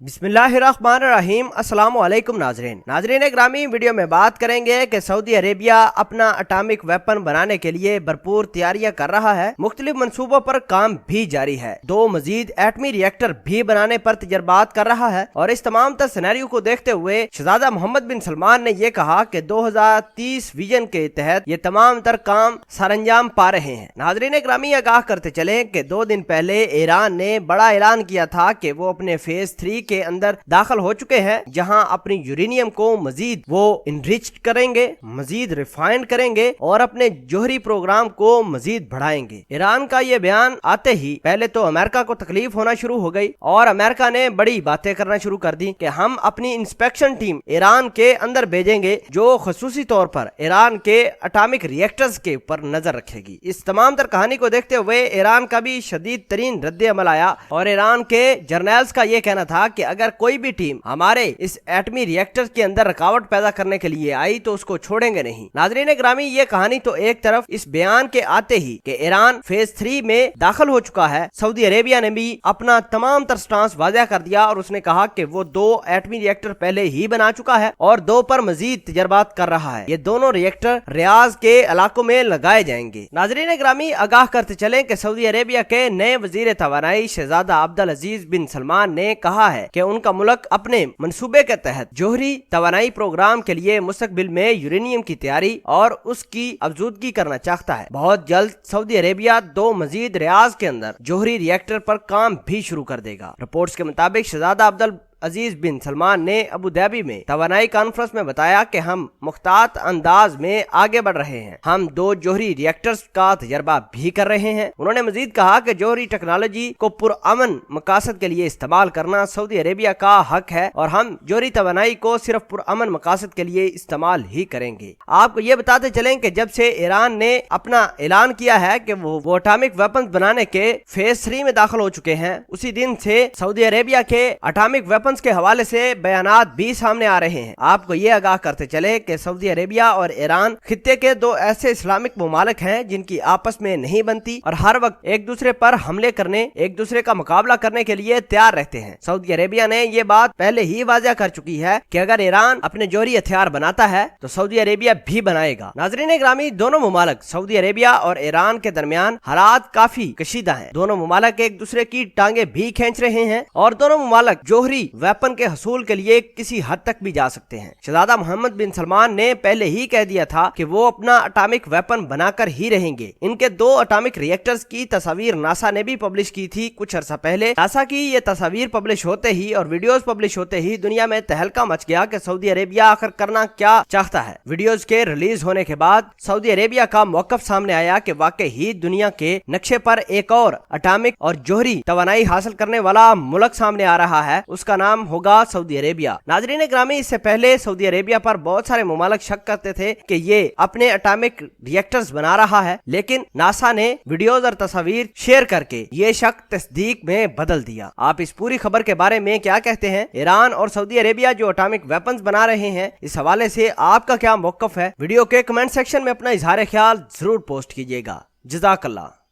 बिस्मिल्लाहिर्रहमानिर्रहीम। अस्सलाम वालेकुम नाजरीन ग्रामी, वीडियो में बात करेंगे कि सऊदी अरेबिया अपना एटॉमिक वेपन बनाने के लिए भरपूर तैयारियां कर रहा है। मुख्तलिफ मंसूबों पर काम भी जारी है। 2 मजीद एटमी रिएक्टर भी बनाने पर तजर्बात कर रहा है और इस तमाम तर सिनेरियो को देखते हुए शहजादा मोहम्मद बिन सलमान ने यह कहा कि 2030 विजन के तहत ये तमाम तर काम सरअंजाम पा रहे हैं। नाजरीन ग्रामी, आगाह करते चले कि 2 दिन पहले ईरान ने बड़ा ऐलान किया था कि वो अपने फेज 3 के अंदर दाखिल हो चुके हैं, जहां अपनी यूरेनियम को मजीद वो इनरिच करेंगे, मजीद रिफाइंड करेंगे और अपने जोहरी प्रोग्राम को मजीद बढ़ाएंगे। ईरान का ये बयान आते ही पहले तो अमेरिका को तकलीफ होना शुरू हो गई और अमेरिका ने बड़ी बातें करना शुरू कर दी कि हम अपनी इंस्पेक्शन टीम ईरान के अंदर भेजेंगे जो खसूसी तौर पर ईरान के एटॉमिक रिएक्टर्स के ऊपर नजर रखेगी। इस तमाम तर कहानी को देखते हुए ईरान का भी शदीद तरीन रद्द अमल आया और ईरान के जर्नल्स का यह कहना था कि अगर कोई भी टीम हमारे इस एटमी रिएक्टर के अंदर रुकावट पैदा करने के लिए आई तो उसको छोड़ेंगे नहीं। नाजरीन ग्रामी, ये कहानी तो एक तरफ इस बयान के आते ही कि ईरान फेज 3 में दाखिल हो चुका है, सऊदी अरेबिया ने भी अपना तमाम तर स्टांस वाज़ेह कर दिया और उसने कहा कि वो 2 एटमी रिएक्टर पहले ही बना चुका है और 2 पर मजीद तजर्बात कर रहा है। ये दोनों रिएक्टर रियाज के इलाकों में लगाए जाएंगे। नाजरीन ग्रामी, आगाह करते चले कि सऊदी अरेबिया के नए वजीर तवानाई शहजादा अब्दुल अजीज बिन सलमान ने कहा है कि उनका मुल्क अपने मंसूबे के तहत जोहरी तवानाई प्रोग्राम के लिए मुस्तकबिल में यूरेनियम की तैयारी और उसकी अफजूदगी करना चाहता है। बहुत जल्द सऊदी अरेबिया 2 मजीद रियाज के अंदर जोहरी रिएक्टर पर काम भी शुरू कर देगा। रिपोर्ट्स के मुताबिक शहजादा अब्दुल अजीज बिन सलमान ने अबू धाबी में तवानाई कॉन्फ्रेंस में बताया कि हम मुख्तात अंदाज में आगे बढ़ रहे हैं। हम 2 जोहरी रिएक्टर्स का तजर्बा भी कर रहे हैं। उन्होंने मजीद कहा कि जोहरी टेक्नोलॉजी को पुरअमन मकासद के लिए इस्तेमाल करना सऊदी अरेबिया का हक है और हम जोहरी तवानाई को सिर्फ पुरअमन मकासद के लिए इस्तेमाल ही करेंगे। आपको ये बताते चलें कि जब से ईरान ने अपना ऐलान किया है कि वो एटॉमिक वेपन बनाने के फेज 3 में दाखिल हो चुके हैं, उसी दिन से सऊदी अरेबिया के एटॉमिक वेपन के हवाले से बयानात भी सामने आ रहे हैं। आपको ये आगाह करते चले कि सऊदी अरेबिया और ईरान खित्ते के 2 ऐसे इस्लामिक ममालिक हैं जिनकी आपस में नहीं बनती और हर वक्त एक दूसरे पर हमले करने, एक दूसरे का मुकाबला करने के लिए तैयार रहते हैं। सऊदी अरेबिया ने ये बात पहले ही वाज़ेह कर चुकी है कि अगर ईरान अपने जोहरी हथियार बनाता है तो सऊदी अरेबिया भी बनाएगा। नाज़रीन ग्रामी, दोनों ममालिक सऊदी अरेबिया और ईरान के दरमियान हालात काफी कशीदा हैं। दोनों ममालिक एक दूसरे की टांगे भी खींच रहे हैं और दोनों ममालिक जोहरी वेपन के हसूल के लिए किसी हद तक भी जा सकते हैं। शहजादा मोहम्मद बिन सलमान ने पहले ही कह दिया था कि वो अपना एटॉमिक वेपन बनाकर ही रहेंगे। इनके 2 एटॉमिक रिएक्टर्स की तस्वीर नासा ने भी पब्लिश की थी कुछ अर्सा पहले। नासा की ये तस्वीर पब्लिश होते ही और वीडियोस पब्लिश होते ही दुनिया में तहलका मच गया कि सऊदी अरेबिया आखिर करना क्या चाहता है। वीडियोस के रिलीज होने के बाद सऊदी अरेबिया का मौकफ सामने आया कि वाकई ही दुनिया के नक्शे पर एक और एटॉमिक और जोहरी तवानाई हासिल करने वाला मुल्क सामने आ रहा है, उसका नाम होगा सऊदी अरेबिया। नाजरीन ग्रामी, इससे पहले सऊदी अरेबिया पर बहुत सारे मुमालिक शक करते थे कि ये अपने एटॉमिक रिएक्टर्स बना रहा है, लेकिन नासा ने वीडियोस और तस्वीर शेयर करके ये शक तस्दीक में बदल दिया। आप इस पूरी खबर के बारे में क्या कहते हैं? ईरान और सऊदी अरेबिया जो एटॉमिक वेपन्स बना रहे हैं, इस हवाले से आपका क्या मौक़िफ़ है? वीडियो के कमेंट सेक्शन में अपना इजहार ख्याल जरूर पोस्ट कीजिएगा। जज़ाकल्लाह।